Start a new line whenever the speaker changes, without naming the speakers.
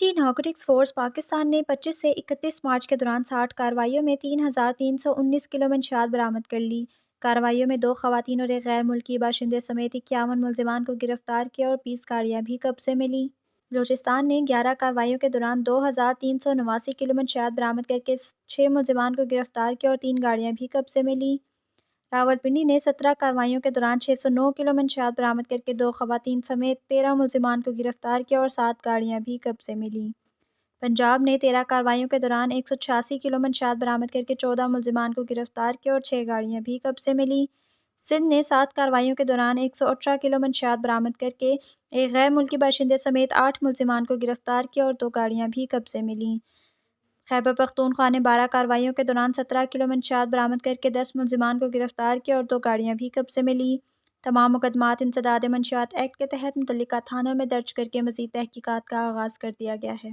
Anti narcotics force Pakistan نے 25 سے 31 مارچ کے دوران 60 کارروائیوں میں 3,319 کلو منشیات برآمد کر لی۔ کارروائیوں میں 2 خواتین اور ایک غیر ملکی باشندے سمیت 51 ملزمان کو گرفتار کیا اور 20 گاڑیاں بھی قبضے میں لیں۔ بلوچستان نے 11 کارروائیوں کے دوران 2,389 کلو منشیات برآمد کرکے 6 ملزمان کو گرفتار کیا اور 3 گاڑیاں بھی قبضے میں لیں۔ راولپنڈی نے 17 کارروائیوں کے دوران 609 کلو منشیات برآمد کرکے 2 خواتین سمیت 13 ملزمان کو گرفتار کیا اور 7 گاڑیاں بھی قبضے میں لیں۔ پنجاب نے 13 کارروائیوں کے دوران 186 کلو منشیات برآمد کرکے 14 ملزمان کو گرفتار کیا اور 6 گاڑیاں بھی قبضے میں لیں۔ سندھ نے 7 کارروائیوں کے دوران 118 کلو منشیات برآمد کرکے ایک غیر ملکی باشندے سمیت 8 ملزمان کو گرفتار کیا اور 2 گاڑیاں بھی قبضے میں لیں۔ خیبر پختونخوا نے 12 کارروائیوں کے دوران 17 کلو منشیات برآمد کرکے 10 ملزمان کو گرفتار کیا اور 2 گاڑیاں بھی قبضے میں لیں۔ تمام مقدمات انسداد منشیات ایکٹ کے تحت متعلقہ تھانوں میں درج کرکے مزید تحقیقات کا آغاز کر دیا گیا ہے۔